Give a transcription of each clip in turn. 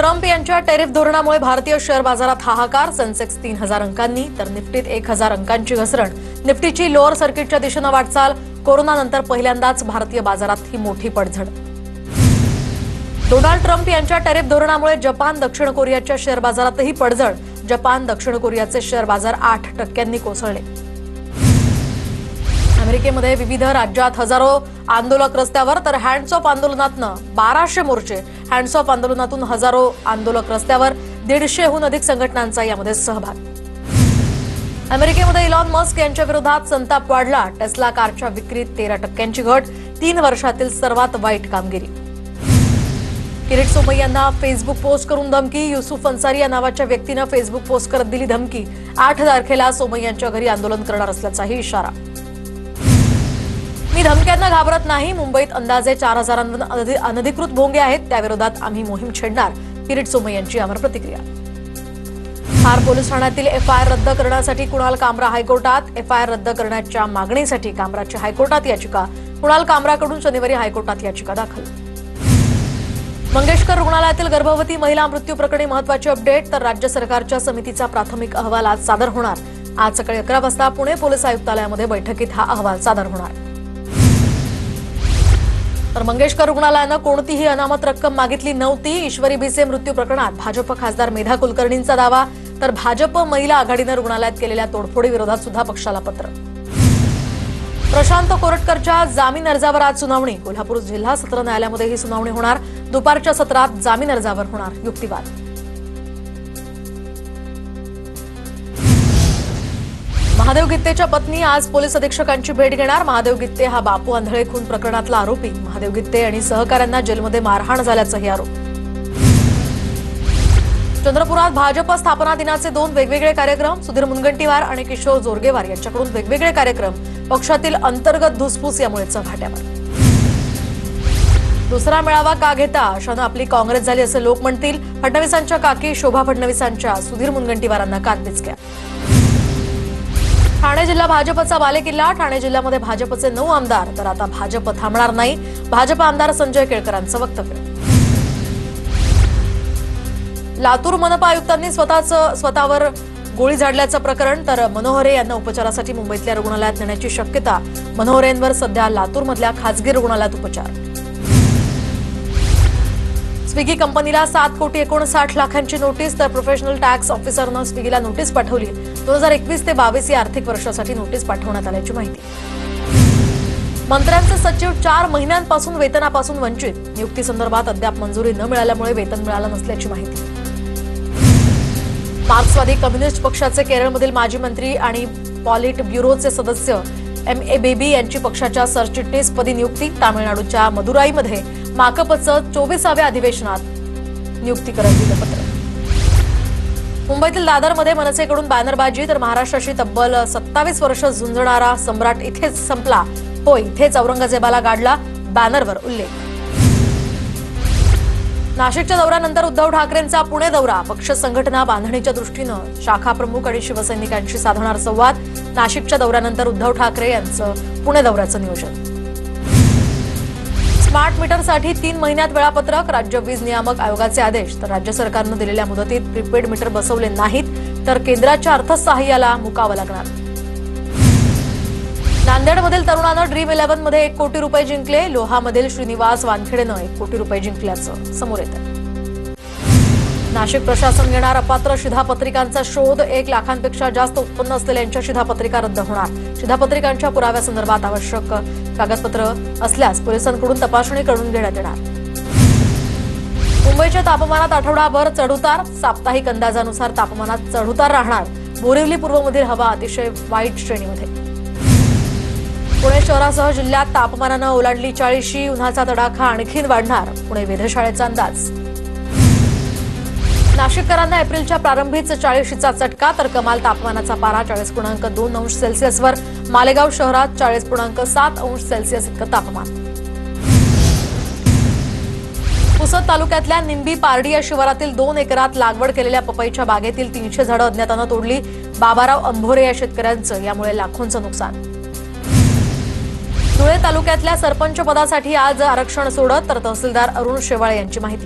Trump यांच्या tariff धोरणामुळे भारतीय शेअर बाजारात हाहाकार. सेन्सेक्स 3000 अंकांनी तर निफ्टीत 1000 अंकांची घसरण. निफ्टीची लोअर सर्किटच्या दिशेने वाटचाल. कोरोनानंतर पहिल्यांदाच भारतीय बाजारात ही मोठी पडझड. डोनाल्ड ट्रम्प यांच्या टेरिफ धोरणामुळे जपान दक्षिण कोरियाच्या शेअर बाजारातही पडझड. जपान दक्षिण कोरियाचे शेअर बाजार 8% कोसळले. अमेरिकेमध्ये विविध राज्यात हजारो आंदोलक रस्त्यावर तर हँड्स ऑफ आंदोलनातनं 1200 मोर्चे. हँड्स ऑफ आंदोलनातून हजारो आंदोलक रस्त्यावर. 150हून अधिक संघटनांचा यामध्ये सहभाग. अमेरिकेमध्ये इलॉन मस्क यांच्या विरोधात संताप वाढला. टेस्ला कारच्या विक्रीत 13% घट. 3 वर्षातील सर्वात वाईट कामगिरी. किरीट सोमय्यांना फेसबुक पोस्ट करून धमकी. युसुफ अन्सारी या नावाच्या व्यक्तीनं फेसबुक पोस्ट करत दिली धमकी. 8 तारखेला सोमय्यांच्या घरी आंदोलन करणार असल्याचाही इशारा. मी धमक्यांना घाबरत नाही. मुंबईत अंदाजे 4000 अनधिकृत भोंगे आहेत, त्याविरोधात आम्ही मोहीम छेडणार. किरीट सोमय्यांची अमर प्रतिक्रिया. खार पोलीस ठाण्यातील एफआयआर रद्द करण्यासाठी कुणाल कामरा हायकोर्टात. एफआयआर रद्द करण्याच्या मागणीसाठी कामराची हायकोर्टात याचिका. कुणाल कामराकडून शनिवारी हायकोर्टात याचिका दाखल. मंगेशकर रुग्णालयातील गर्भवती महिला मृत्यू प्रकरणी महत्त्वाची अपडेट. तर राज्य सरकारच्या समितीचा प्राथमिक अहवाल आज सादर होणार. आज सकाळी 11 वाजता पुणे पोलीस आयुक्तालयामध्ये बैठकीत हा अहवाल सादर होणार. तर मंगेशकर रुग्णालयानं कोणतीही अनामत रक्कम मागितली नव्हती. ईश्वरी भिसे मृत्यू प्रकरणात भाजप खासदार मेधा कुलकर्णींचा दावा. तर भाजप महिला आघाडीनं रुग्णालयात केलेल्या तोडफोडीविरोधात सुद्धा पक्षाला पत्र. प्रशांत कोरटकरच्या जामीन अर्जावर आज सुनावणी. कोल्हापूर जिल्हा सत्र न्यायालयामध्ये ही सुनावणी होणार. दुपारच्या सत्रात जामीन अर्जावर होणार युक्तिवाद. महादेव गित्तेच्या पत्नी आज पोलीस अधीक्षकांची भेट घेणार. महादेव गित्ते हा बापू आंधळे खून प्रकरणातला आरोपी. महादेव गित्ते आणि सहकाऱ्यांना जेलमध्ये मारहाण झाल्याचाही आरोप. चंद्रपुरात भाजप स्थापना दिनाचे 2 वेगवेगळे कार्यक्रम. सुधीर मुनगंटीवार आणि किशोर जोरगेवार यांच्याकडून वेगवेगळे कार्यक्रम. पक्षातील अंतर्गत धुसफूस यामुळे चव्हाट्यावर. दुसरा मेळावा का घेता अशानं आपली काँग्रेस झाली असे लोक म्हणतील. फडणवीसांच्या काकी शोभा फडणवीसांच्या सुधीर मुनगंटीवारांना कानपिचक्या. ठाणे जिल्हा भाजपचा बालेकिल्ला. ठाणे जिल्ह्यामध्ये भाजपचे 9 आमदार. तर आता भाजप थांबणार नाही. भाजप आमदार संजय केळकरांचं वक्तव्य. लातूर मनपा आयुक्तांनी स्वतःवर गोळी झाडल्याचं प्रकरण. तर मनोहरे यांना उपचारासाठी मुंबईतल्या रुग्णालयात नेण्याची शक्यता. मनोहरेंवर सध्या लातूरमधल्या खासगी रुग्णालयात उपचार. स्विगी कंपनीला 7,59 लाखांची नोटीस. तर प्रोफेशनल टॅक्स ऑफिसरनं स्विगीला नोटीस पाठवली. 2021 ते 22 या आर्थिक वर्षासाठी नोटीस पाठवण्यात आल्याची माहिती. मंत्र्यांचे सचिव 4 महिन्यांपासून वेतनापासून वंचित. नियुक्तीसंदर्भात अद्याप मंजुरी न मिळाल्यामुळे वेतन मिळालं नसल्याची माहिती. मार्क्सवादी कम्युनिस्ट पक्षाचे केरळमधील माजी मंत्री आणि पॉलिट ब्युरोचे सदस्य M.A. बेबी यांची पक्षाच्या सरचिटणीसपदी नियुक्ती. तामिळनाडूच्या मदुराईमध्ये माकपचं 24व्या अधिवेशनात नियुक्ती करत दिलं पत्र. मुंबईतील दादरमध्ये मनसेकडून बॅनरबाजी. तर महाराष्ट्राशी तब्बल 27 वर्ष झुंजणारा सम्राट इथेच संपला. होय, इथेच औरंगजेबाला गाडला. बॅनरवर उल्लेख. नाशिकच्या दौऱ्यानंतर उद्धव ठाकरेंचा पुणे दौरा. पक्ष संघटना बांधणीच्या दृष्टीनं शाखा प्रमुख आणि शिवसैनिकांशी साधणार संवाद. नाशिकच्या दौऱ्यानंतर उद्धव ठाकरे यांचं पुणे दौऱ्याचं नियोजन. स्मार्ट मीटरसाठी 3 महिन्यात वेळापत्रक. राज्य वीज नियामक आयोगाचे आदेश. तर राज्य सरकारनं दिलेल्या मुदतीत प्रीपेड मीटर बसवले नाहीत तर केंद्राच्या अर्थसहाय्याला मुकावं लागणार. नांदेडमधील तरुणानं ड्रीम 11 मध्ये 1 कोटी रुपये जिंकले. लोहामधील श्रीनिवास वानखेडेनं 1 कोटी रुपये जिंकल्याचं समोर येतं. नाशिक प्रशासन घेणार अपात्र शिधापत्रिकांचा शोध. 1 लाखांपेक्षा जास्त उत्पन्न असलेल्यांच्या शिधापत्रिका रद्द होणार. शिधापत्रिकांच्या पुराव्यासंदर्भात आवश्यक कागदपत्र असल्यास पोलिसांकडून तपासणी करून घेण्यात येणार. मुंबईच्या तापमानात आठवडाभर चढउतार. साप्ताहिक अंदाजानुसार तापमानात चढउतार राहणार. बोरिवली पूर्वमधील हवा अतिशय वाईट श्रेणीमध्ये. पुणे शहरासह जिल्ह्यात तापमानानं ओलांडली 40. उन्हाचा तडाखा आणखीन वाढणार. पुणे वेधशाळेचा अंदाज. नाशिककरांना एप्रिलच्या प्रारंभीच 40चा चटका. तर कमाल तापमानाचा पारा 40.2 अंश सेल्सिअसवर. मालेगाव शहरात 40.7 अंश सेल्सिअस इतकं तापमान. पुसद तालुक्यातल्या निंबी पारडी या शिवारातील 2 एकरात लागवड केलेल्या पपईच्या बागेतील 300 झाडं अज्ञातानं तोडली. बाबाराव अंभोरे या शेतकऱ्यांचं यामुळे लाखोंचं नुकसान. धुळे तालुक्यातल्या सरपंच पदासाठी आज आरक्षण सोडत. तर तहसीलदार अरुण शेवाळे यांची माहिती.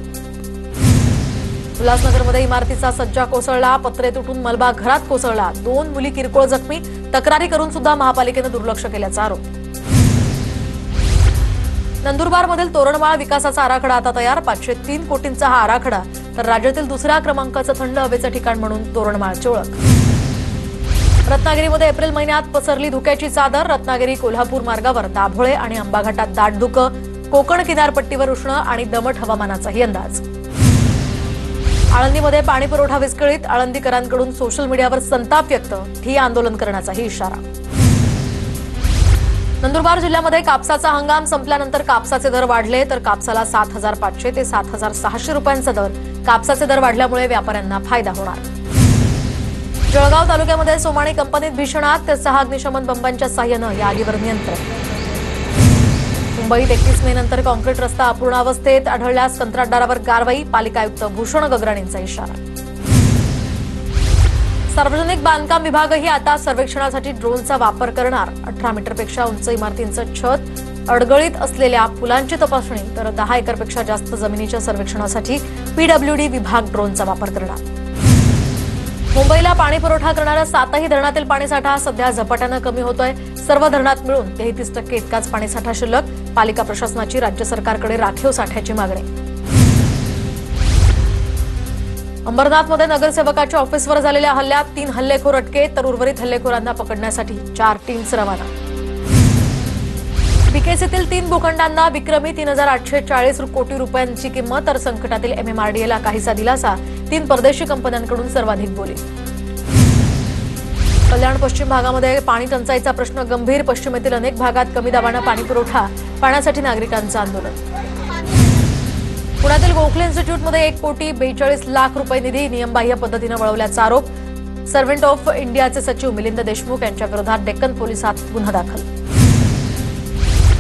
उल्हासनगरमध्ये इमारतीचा सज्जा कोसळला, पत्रे तुटून मलबा घरात कोसळला, 2 मुली किरकोळ जखमी, तक्रारी करून सुद्धा महापालिकेनं दुर्लक्ष केल्याचा आरोप. नंदुरबारमधील तोरणमाळ विकासाचा आराखडा आता तयार, 503 कोटींचा हा आराखडा, तर राज्यातील दुसऱ्या क्रमांकाचं थंड हवेचं ठिकाण म्हणून तोरणमाळची ओळख. रत्नागिरीमध्ये एप्रिल महिन्यात पसरली धुक्याची चादर, रत्नागिरी कोल्हापूर मार्गावर दाभोळे आणि आंबा घाटात दाट धुकं, कोकण किनारपट्टीवर उष्ण आणि दमट हवामानाचाही अंदाज. आळंदीमध्ये पाणी पुरवठा विस्कळीत, आळंदीकरांकडून सोशल मीडियावर संताप व्यक्त, ठिय्या आंदोलन करण्याचाही इशारा. नंदुरबार जिल्ह्यामध्ये कापसाचा हंगाम संपल्यानंतर कापसाचे दर वाढले, तर कापसाला 7,500 ते 7,600 रुपयांचा दर. कापसाचे दर वाढल्यामुळे व्यापाऱ्यांना फायदा होणार. जळगाव तालुक्यामध्ये सोमाणी कंपनीत भीषण आग, तर 6 अग्निशमन बंबांच्या साह्यानं या आगीवर नियंत्रण. मुंबईत 31 मे नंतर कॉन्क्रीट रस्ता अपूर्ण अवस्थेत आढळल्यास कंत्राटदारावर कारवाई, पालिका आयुक्त भूषण गगराणींचा इशारा. सार्वजनिक बांधकाम विभागही आता सर्वेक्षणासाठी ड्रोनचा वापर करणार. 18 मीटरपेक्षा उंच इमारतींचं छत, अडगळीत असलेल्या पुलांची तपासणी, तर 10 एकरपेक्षा जास्त जमिनीच्या सर्वेक्षणासाठी पीडब्ल्यूडी विभाग ड्रोनचा वापर करणार. मुंबईला पाणी पुरवठा करणाऱ्या 7ही धरणातील पाणीसाठा सध्या झपाट्यानं कमी होतोय. सर्व धरणात मिळून 33% इतकाच पाणीसाठा शिल्लक. पालिका प्रशासनाची राज्य सरकारकडे राखीव साठ्याची मागणी. अंबरनाथमध्ये नगरसेवकाच्या ऑफिसवर झालेल्या हल्ल्यात 3 हल्लेखोर अटकेत, तर उर्वरित हल्लेखोरांना पकडण्यासाठी 4 टीम्स रवाना. बीकेसीतील 3 भूखंडांना विक्रमी 3,840 कोटी रुपयांची किंमत, तर संकटातील एमएमआरडीएला काहीसा दिलासा. 3 परदेशी कंपन्यांकडून सर्वाधिक बोली. कल्याण पश्चिम भागामध्ये पाणी टंचाईचा प्रश्न गंभीर, पश्चिमेतील अनेक भागात कमी दाबानं पाणी पुरवठा, पाण्यासाठी नागरिकांचं आंदोलन. पुण्यातील गोखले इन्स्टिट्यूटमध्ये 1 कोटी 42 लाख रुपये निधी नियमबाह्य पद्धतीनं वळवल्याचा आरोप. सर्व्हंट ऑफ इंडियाचे सचिव मिलिंद देशमुख यांच्या विरोधात डेक्कन पोलिसात गुन्हा दाखल.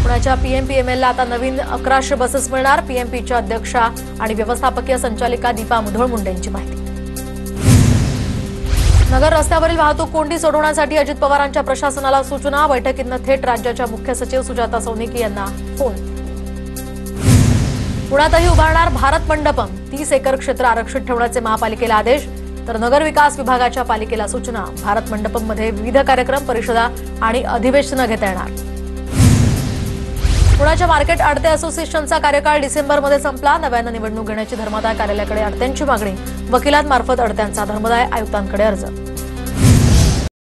पुण्याच्या पीएमपीएमएलला आता नवीन 1100 बसेस मिळणार. पीएमपीच्या अध्यक्षा आणि व्यवस्थापकीय संचालिका दीपा मुधोळ मुंडे यांची माहिती. नगर रस्त्यावरील वाहतूक कोंडी सोडवण्यासाठी अजित पवारांच्या प्रशासनाला सूचना. बैठकीतनं थेट राज्याच्या मुख्य सचिव सुजाता सौनिकी यांना फोन. पुण्यातही उभारणार भारत मंडपम, 30 एकर क्षेत्र आरक्षित ठेवण्याचे महापालिकेला आदेश, तर नगर विकास विभागाच्या पालिकेला सूचना. भारत मंडपममध्ये विविध कार्यक्रम, परिषदा आणि अधिवेशनं घेता येणार. पुण्याच्या मार्केट आडते असोसिएशनचा कार्यकाळ डिसेंबरमध्ये संपला. नव्यानं निवडणूक घेण्याची धर्मादाय कार्यालयाकडे आडत्यांची मागणी. वकिलांमार्फत आडत्यांचा धर्मादाय आयुक्तांकडे अर्ज.